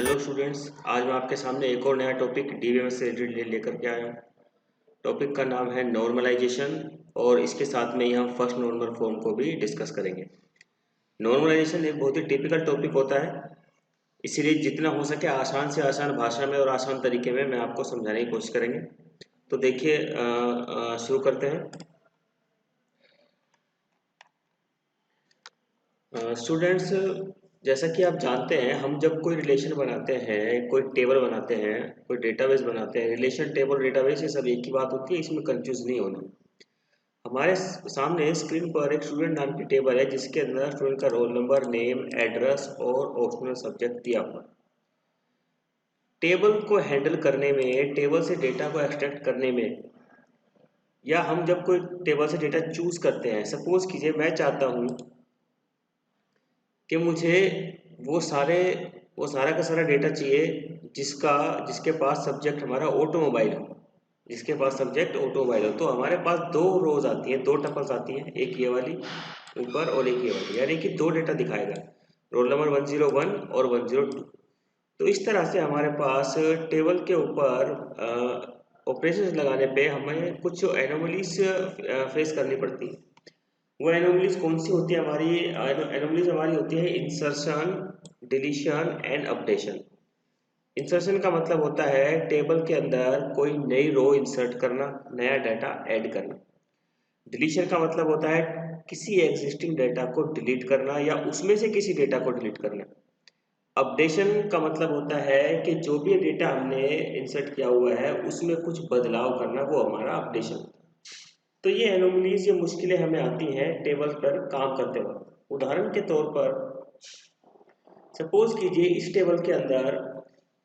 Hello students, आज मैं आपके सामने एक और नया टॉपिक डीबीएमएस से रिलेटेड लेकर के आया हूँ। टॉपिक का नाम है नॉर्मलाइजेशन और इसके साथ में ही हम फर्स्ट नॉर्मल फॉर्म को भी डिस्कस करेंगे। नॉर्मलाइजेशन एक बहुत ही टिपिकल टॉपिक होता है, इसीलिए जितना हो सके आसान से आसान भाषा में और आसान तरीके में मैं आपको समझाने की कोशिश करेंगे। तो देखिए शुरू करते हैं। स्टूडेंट्स, जैसा कि आप जानते हैं, हम जब कोई रिलेशन बनाते हैं, कोई टेबल बनाते हैं, कोई डेटाबेस बनाते हैं, रिलेशन टेबल डेटाबेस ये सब एक ही बात होती है, इसमें कंफ्यूज नहीं होना। हमारे सामने स्क्रीन पर एक स्टूडेंट नाम की टेबल है जिसके अंदर स्टूडेंट का रोल नंबर, नेम, एड्रेस और ऑप्शनल सब्जेक्ट दिया हुआ। टेबल को हैंडल करने में, टेबल से डेटा को एक्सट्रैक्ट करने में, या हम जब कोई टेबल से डेटा चूज करते हैं, सपोज कीजिए मैं चाहता हूँ कि मुझे वो सारा का सारा डेटा चाहिए जिसके पास सब्जेक्ट हमारा ऑटोमोबाइल हो, जिसके पास सब्जेक्ट ऑटोमोबाइल हो। तो हमारे पास दो रोज आती हैं, दो टपल्स आती हैं, एक ये वाली ऊपर और एक ये वाली, यानी कि दो डेटा दिखाएगा, रोल नंबर 101 और 102। तो इस तरह से हमारे पास टेबल के ऊपर ऑपरेशंस लगाने पे हमें कुछ एनोमलीज फेस करनी पड़ती है। वो एनोमलीज कौन सी होती है? हमारी एनोमलीज हमारी होती है insertion, deletion and updation. Insertion का मतलब होता है टेबल के अंदर कोई नई रो इंसर्ट करना, नया डाटा ऐड करना। डिलीशन का मतलब होता है किसी एग्जिस्टिंग डाटा को डिलीट करना या उसमें से किसी डेटा को डिलीट करना। अपडेशन का मतलब होता है कि जो भी डेटा हमने इंसर्ट किया हुआ है उसमें कुछ बदलाव करना, वो हमारा अपडेशन होता है। तो ये एनोमलीज, ये मुश्किलें हमें आती हैं टेबल पर काम करते वक्त। उदाहरण के तौर पर सपोज कीजिए इस टेबल के अंदर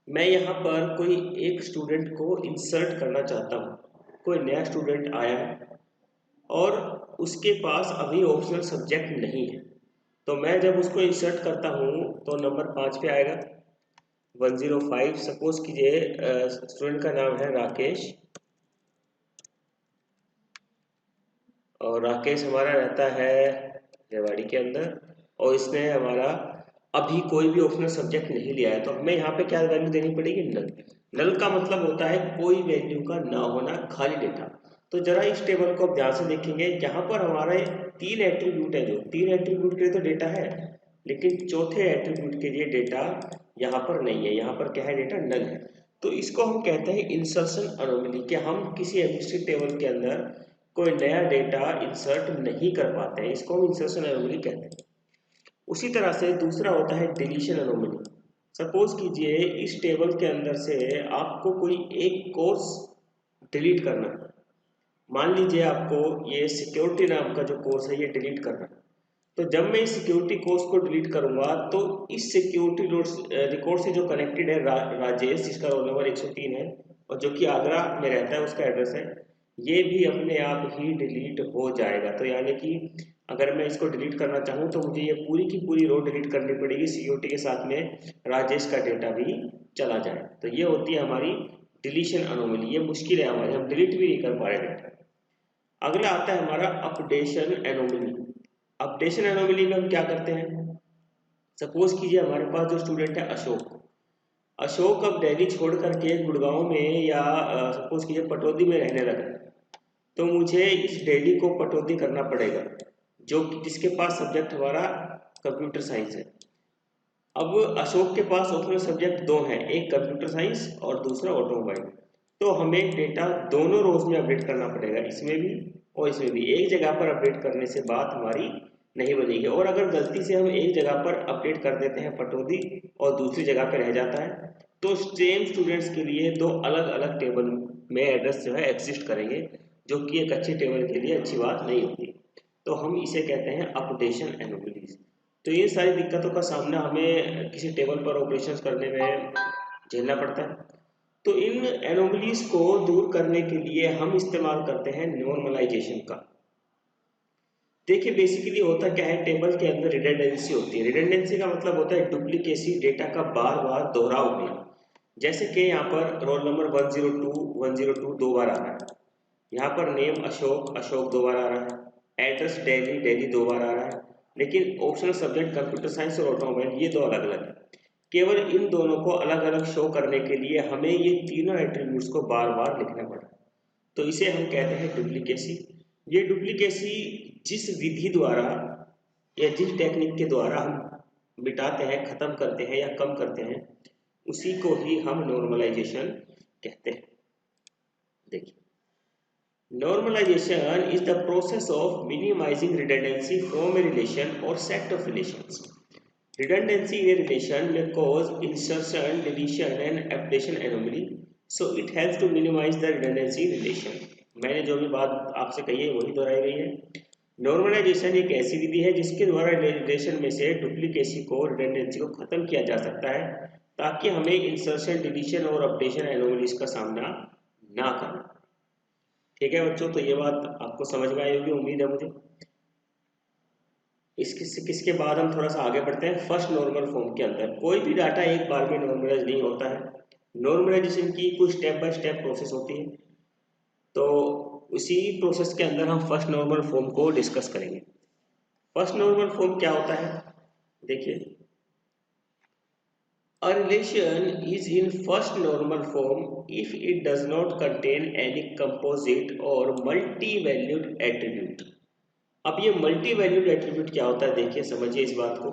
मैं यहाँ पर कोई एक स्टूडेंट को इंसर्ट करना चाहता हूँ। कोई नया स्टूडेंट आया है और उसके पास अभी ऑप्शनल सब्जेक्ट नहीं है, तो मैं जब उसको इंसर्ट करता हूँ तो नंबर 5 पे आएगा 105। सपोज कीजिए स्टूडेंट का नाम है राकेश, और राकेश हमारा रहता है रेवाड़ी के अंदर, और इसने हमारा अभी कोई भी ऑप्शनल सब्जेक्ट नहीं लिया है। तो हमें यहाँ पे क्या वैल्यू देनी पड़ेगी? नल। नल का मतलब होता है कोई वैल्यू का ना होना, खाली डेटा। तो जरा इस टेबल को आप ध्यान से देखेंगे, यहाँ पर हमारे तीन एट्रीब्यूट है, जो तीन एट्रीब्यूट के लिए तो डेटा है, लेकिन चौथे एट्रीब्यूट के लिए डेटा यहाँ पर नहीं है। यहाँ पर क्या है? डेटा नल है। तो इसको हम कहते हैं इंसर्शन अनोमली, कि हम किसी एग्जिस्टिंग टेबल के अंदर कोई नया डेटा इंसर्ट नहीं कर पाते हैं, इसको हम इंसर्शन एनोमली कहते हैं। उसी तरह से दूसरा होता है डिलीशन एनोमली। सपोज कीजिए इस टेबल के अंदर से आपको कोई एक कोर्स डिलीट करना है। मान लीजिए आपको ये सिक्योरिटी नाम का जो कोर्स है ये डिलीट करना है। तो जब मैं इस सिक्योरिटी कोर्स को डिलीट करूंगा तो इस सिक्योरिटी रिकॉर्ड से जो कनेक्टेड है राजेश, जिसका रोल नंबर 103 है और जो कि आगरा में रहता है, उसका एड्रेस है, ये भी अपने आप ही डिलीट हो जाएगा। तो यानी कि अगर मैं इसको डिलीट करना चाहूँ तो मुझे ये पूरी की पूरी रो डिलीट करनी पड़ेगी, सिक्योरिटी के साथ में राजेश का डेटा भी चला जाए। तो ये होती है हमारी डिलीशन अनोमली। ये मुश्किल है हमारी, हम डिलीट भी नहीं कर पा रहे डेटा। अगला आता है हमारा अपडेशन एनोमली। अपडेशन एनोमली में हम क्या करते हैं? सपोज कीजिए हमारे पास जो स्टूडेंट है अशोक, अशोक अब दिल्ली छोड़ करके गुड़गांव में या सपोज कीजिए पटौदी में रहने लगा। तो मुझे इस दिल्ली को पटौदी करना पड़ेगा, जो जिसके पास सब्जेक्ट हमारा कंप्यूटर साइंस है। अब अशोक के पास ऑप्शनल सब्जेक्ट दो हैं, एक कंप्यूटर साइंस और दूसरा ऑटोमोबाइल। तो हमें डेटा दोनों रोज में अपडेट करना पड़ेगा, इसमें भी और इसमें भी। एक जगह पर अपडेट करने से बात हमारी नहीं बनेगी, और अगर गलती से हम एक जगह पर अपडेट कर देते हैं पटौदी और दूसरी जगह पर रह जाता है, तो सेम स्टूडेंट्स के लिए दो अलग अलग टेबल में एड्रेस जो है एग्जिस्ट करेंगे, जो कि एक अच्छे टेबल के लिए अच्छी बात नहीं होती। तो हम इसे कहते हैं अपडेशन एनोमलीज। तो ये सारी दिक्कतों का सामना हमें किसी टेबल पर ऑपरेशंस करने में झेलना पड़ता है। तो इन एनोमलीज को दूर करने के लिए हम इस्तेमाल करते हैं नॉर्मलाइजेशन का। देखिए बेसिकली होता क्या है, टेबल के अंदर रिडंडेंसी होती है। रिडंडेंसी का मतलब होता है डुप्लीकेसी, डेटा का बार बार दोहराव होना। जैसे कि यहाँ पर रोल नंबर 102 दो बार आ रहा है, यहाँ पर नेम अशोक, अशोक दो बार आ रहा है, एड्रेस दिल्ली, दिल्ली दो बार आ रहा है, लेकिन ऑप्शनल सब्जेक्ट कंप्यूटर साइंस और ऑटोमोबाइल ये दो अलग अलग है। केवल इन दोनों को अलग अलग शो करने के लिए हमें ये तीनों एट्रीब्यूट्स को बार बार लिखना पड़ा, तो इसे हम कहते हैं डुप्लीकेसी। ये डुप्लीकेसी जिस विधि द्वारा या जिस टेक्निक के द्वारा हम मिटाते हैं, खत्म करते हैं या कम करते हैं, उसी को ही हम नॉर्मलाइजेशन कहते हैं। देखिए, normalization is the process of minimizing redundancy from a relation or set of relations. Redundancy in a relation may cause insertion, deletion and updation anomaly, so it helps to minimize the redundancy in relation. मैंने जो भी बात आपसे कही है वही दोहराई गई है। नॉर्मलाइजेशन एक ऐसी विधि है जिसके द्वारा रिलेशन में से डुप्लीकेसी को, रिडंडेंसी को खत्म किया जा सकता है, ताकि हमें इंसर्शन, डिलीशन और अपडेशन एनोमलीज का सामना ना करना। ठीक है बच्चों, तो ये बात आपको समझ में आई होगी, उम्मीद है मुझे। किसके बाद हम थोड़ा सा आगे बढ़ते हैं। फर्स्ट नॉर्मल फॉर्म के अंदर कोई भी डाटा एक बार में नॉर्मलाइज नहीं होता है। नॉर्मलाइजेशन की कुछ स्टेप बाय स्टेप प्रोसेस होती है, तो उसी प्रोसेस के अंदर हम फर्स्ट नॉर्मल फॉर्म को डिस्कस करेंगे। फर्स्ट नॉर्मल फॉर्म क्या होता है, देखिए, a relation is in first normal form if it does not contain any composite or multi-valued attribute। अब ये मल्टी वैल्यूड एट्रीब्यूट क्या होता है, देखिए समझिए इस बात को।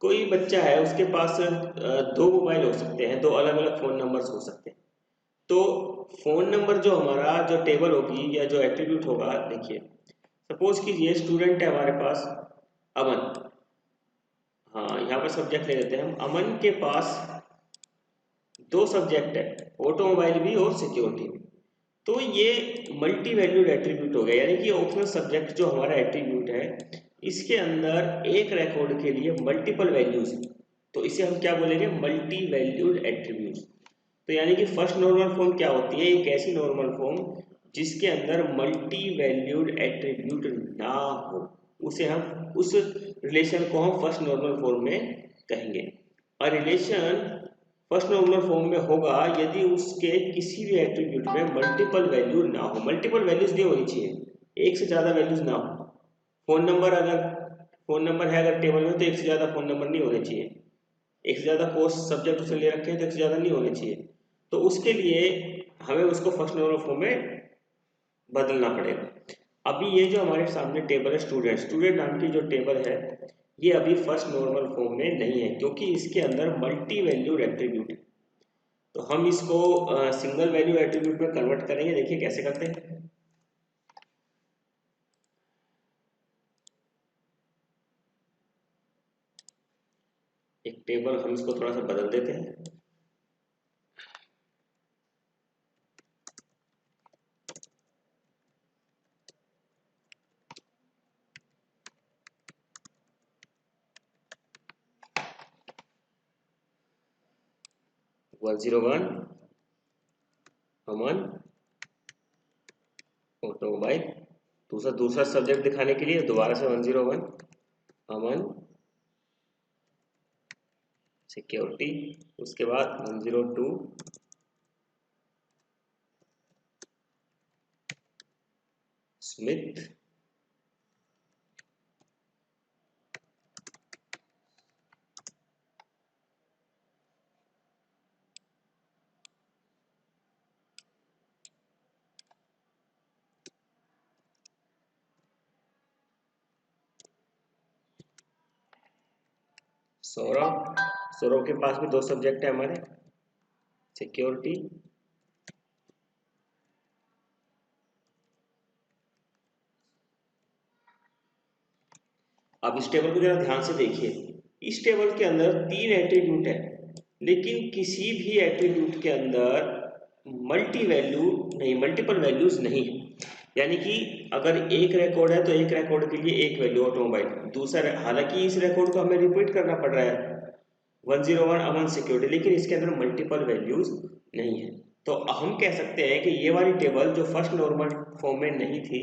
कोई बच्चा है, उसके पास दो मोबाइल हो सकते हैं, दो अलग अलग फ़ोन नंबर्स हो सकते हैं, तो फ़ोन नंबर जो हमारा जो टेबल होगी या जो एट्रीब्यूट होगा, देखिए सपोज कीजिए स्टूडेंट है हमारे पास अमन, हाँ यहाँ पे सब्जेक्ट ले लेते हैं हम। अमन के पास दो सब्जेक्ट है, ऑटोमोबाइल भी और सिक्योरिटी भी, तो ये मल्टी वैल्यूड एट्रीब्यूट हो गया, यानी कि ऑप्शनल सब्जेक्ट जो हमारा एट्रीब्यूट है, इसके अंदर एक रिकॉर्ड के लिए मल्टीपल वैल्यूज, तो इसे हम क्या बोलेंगे, मल्टी वैल्यूड एट्रीब्यूट। तो यानी कि फर्स्ट नॉर्मल फॉर्म क्या होती है, एक ऐसी नॉर्मल फॉर्म जिसके अंदर मल्टी वैल्यूड एट्रीब्यूट ना हो, उसे हम, उस रिलेशन को हम फर्स्ट नॉर्मल फॉर्म में कहेंगे। और रिलेशन फर्स्ट नॉर्मल फॉर्म में होगा यदि उसके किसी भी एट्रीब्यूट में मल्टीपल वैल्यू ना हो। मल्टीपल वैल्यूज नहीं होनी चाहिए, एक से ज़्यादा वैल्यूज ना हो। फोन नंबर है अगर टेबल में, तो एक से ज़्यादा फोन नंबर नहीं होने चाहिए। एक से ज़्यादा कोर्स सब्जेक्ट उसने ले रखे हैं तो एक से ज़्यादा नहीं होने चाहिए। तो उसके लिए हमें उसको फर्स्ट नॉर्मल फॉर्म में बदलना पड़ेगा। अभी ये जो हमारे सामने टेबल है, स्टूडेंट नाम की जो टेबल है, ये अभी फर्स्ट नॉर्मल फॉर्म में नहीं है, क्योंकि इसके अंदर मल्टी वैल्यूड एट्रीब्यूट है। तो हम इसको सिंगल वैल्यू एट्रीब्यूट में कन्वर्ट करेंगे। देखिए कैसे करते हैं। एक टेबल हम इसको थोड़ा सा बदल देते हैं। वन 101 अमन ऑटोमोबाइल, दूसरा सब्जेक्ट दिखाने के लिए दोबारा से 101 अमन सिक्योरिटी, उसके बाद 102 स्मिथ, सौरभ के पास भी दो सब्जेक्ट है हमारे, सिक्योरिटी अब इस टेबल को जरा ध्यान से देखिए। इस टेबल के अंदर तीन एट्रीब्यूट है, लेकिन किसी भी एट्रीब्यूट के अंदर मल्टीपल वैल्यूज नहीं है। यानी कि अगर एक रिकॉर्ड है तो एक रिकॉर्ड के लिए एक वैल्यू ऑटोमोबाइल, दूसरा, हालांकि इस रिकॉर्ड को हमें रिपीट करना पड़ रहा है 101 अमन सिक्योरिटी, लेकिन इसके अंदर मल्टीपल वैल्यूज नहीं है। तो हम कह सकते हैं कि ये वाली टेबल जो फर्स्ट नॉर्मल फॉर्म में नहीं थी,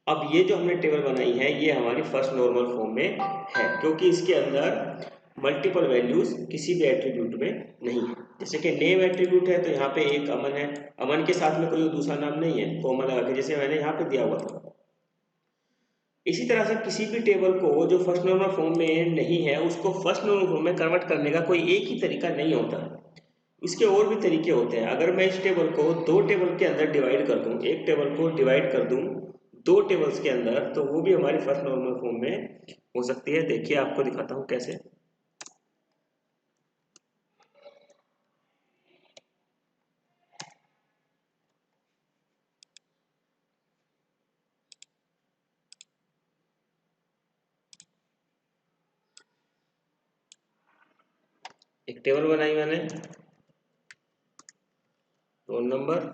अब ये जो हमने टेबल बनाई है ये हमारी फर्स्ट नॉर्मल फॉर्म में है, क्योंकि इसके अंदर मल्टीपल वैल्यूज किसी भी एट्रीब्यूट में नहीं है। जैसे कि नेम एट्रीब्यूट है तो यहाँ पे एक अमन है, अमन के साथ में कोई दूसरा नाम नहीं है, कॉमा लगा के, जैसे मैंने यहाँ पे दिया हुआ था। इसी तरह से किसी भी टेबल को जो फर्स्ट नॉर्मल फॉर्म में नहीं है उसको फर्स्ट नॉर्मल फॉर्म में कन्वर्ट करने का कोई एक ही तरीका नहीं होता, इसके और भी तरीके होते हैं। अगर मैं इस टेबल को दो टेबल के अंदर डिवाइड कर दूं, एक टेबल को डिवाइड कर दूं दो टेबल्स के अंदर, तो वो भी हमारी फर्स्ट नॉर्मल फॉर्म में हो सकती है। देखिए आपको दिखाता हूं कैसे। एक टेबल बनाई मैंने, रोल नंबर,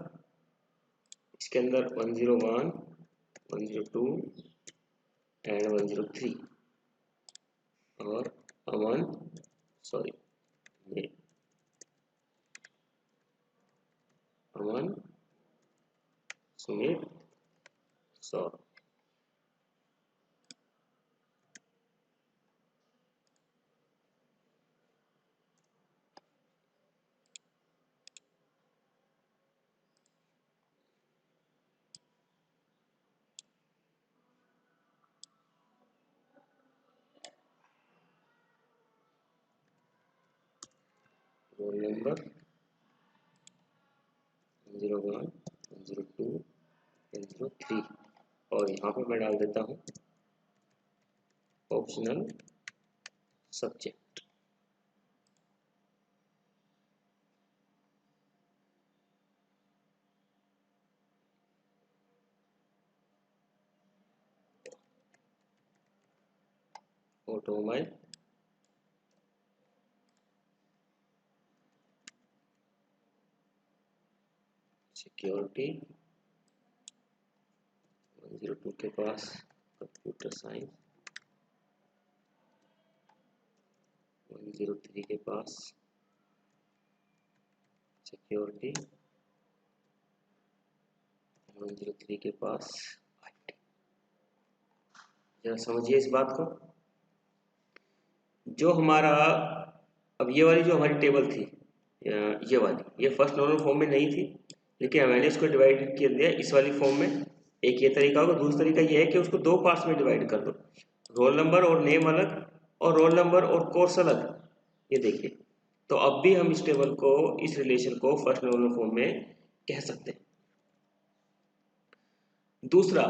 इसके अंदर 101, 102 एंड 103, और अमन, सॉरी ये अमन, सुमित, सौरभ। रोल नंबर 101, 102, 103, और यहाँ पर मैं डाल देता हूँ ऑप्शनल सब्जेक्ट। ऑटोमोबाइल, सिक्योरिटी, 102 के पास कंप्यूटर साइंस, 103 के पास सिक्योरिटी, 103 के पास IT। जरा समझिए इस बात को। जो हमारा अब ये वाली जो हमारी टेबल थी, ये वाली, ये फर्स्ट नॉर्मल फॉर्म में नहीं थी, लेकिन मैंने इसको डिवाइड कर दिया इस वाली फॉर्म में। एक ये तरीका होगा, दूसरा तरीका ये है कि उसको दो पार्ट्स में डिवाइड कर दो, रोल नंबर और नेम अलग, और रोल नंबर और कोर्स अलग। ये देखिए, तो अब भी हम इस टेबल को, इस रिलेशन को फर्स्ट नॉर्मल फॉर्म में कह सकते हैं। दूसरा,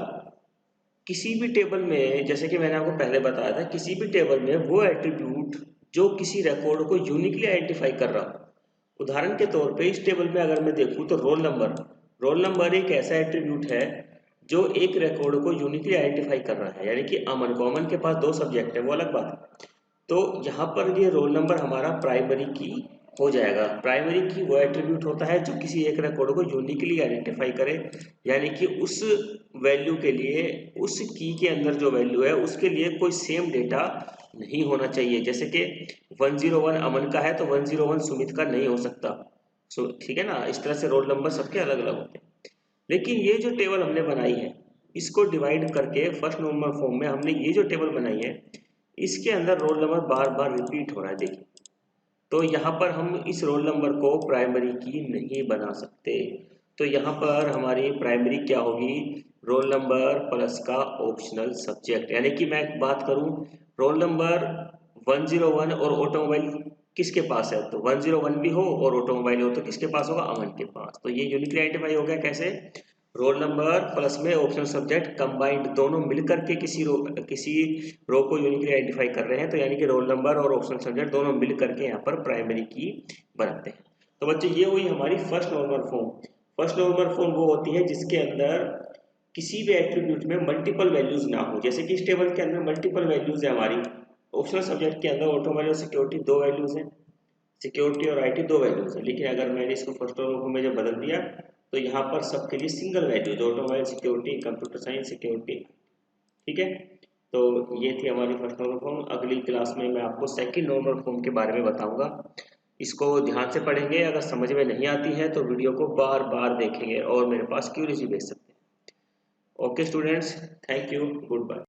किसी भी टेबल में, जैसे कि मैंने आपको पहले बताया था, किसी भी टेबल में वो एट्रीब्यूट जो किसी रिकॉर्ड को यूनिकली आइडेंटिफाई कर रहा हो। उदाहरण के तौर पे इस टेबल में अगर मैं देखूं तो रोल नंबर एक ऐसा एट्रीब्यूट है जो एक रिकॉर्ड को यूनिकली आइडेंटिफाई कर रहा है, यानी कि अमन को, अमन के पास दो सब्जेक्ट है, वो अलग बात है। तो यहाँ पर ये रोल नंबर हमारा प्राइमरी की हो जाएगा। प्राइमरी की वो एट्रीब्यूट होता है जो किसी एक रिकॉर्ड को यूनिकली आइडेंटिफाई करे, यानी कि उस वैल्यू के लिए, उस की के अंदर जो वैल्यू है उसके लिए कोई सेम डेटा नहीं होना चाहिए। जैसे कि 101 अमन का है तो 101 सुमित का नहीं हो सकता। ठीक है ना, इस तरह से रोल नंबर सबके अलग अलग होते हैं। लेकिन ये जो टेबल हमने बनाई है, इसको डिवाइड करके फर्स्ट नॉर्मल फॉर्म में हमने ये जो टेबल बनाई है, इसके अंदर रोल नंबर बार बार रिपीट हो रहा है। देखिए, तो यहाँ पर हम इस रोल नंबर को प्राइमरी की नहीं बना सकते। तो यहाँ पर हमारी प्राइमरी क्या होगी, रोल नंबर प्लस का ऑप्शनल सब्जेक्ट। यानी कि मैं बात करूँ, रोल नंबर 101 और ऑटोमोबाइल किसके पास है, तो 101 भी हो और ऑटोमोबाइल हो तो किसके पास होगा, अमन के पास। तो ये यूनिकली आइडेंटिफाई हो गया कैसे, रोल नंबर प्लस में ऑप्शनल सब्जेक्ट कंबाइंड, दोनों मिलकर के किसी रो को यूनिकली आइडेंटिफाई कर रहे हैं। तो यानी कि रोल नंबर और ऑप्शनल सब्जेक्ट दोनों मिल करके यहाँ पर प्राइमरी की बनाते हैं। तो बच्चे, ये हुई हमारी first normal form. First normal form वो होती है जिसके अंदर किसी भी एट्रीब्यूट में मल्टीपल वैल्यूज ना हो। जैसे कि इस टेबल के अंदर मल्टीपल वैल्यूज है हमारी। ऑप्शनल सब्जेक्ट के अंदर ऑटोमोबाइल और सिक्योरिटी दो वैल्यूज हैं, सिक्योरिटी और IT दो वैल्यूज है। लेकिन अगर मैंने इसको फर्स्ट नॉर्मल में जब बदल दिया तो यहाँ पर सबके लिए single values, automobile security, computer science security. ठीक है, तो ये थी हमारी फर्स्ट नॉर्मल फॉर्म। अगली क्लास में मैं आपको सेकंड नॉर्मल फॉर्म के बारे में बताऊंगा। इसको ध्यान से पढ़ेंगे, अगर समझ में नहीं आती है तो वीडियो को बार बार देखेंगे और मेरे पास क्यूरीज भी भेज सकते हैं। Okay students, thank you, good bye.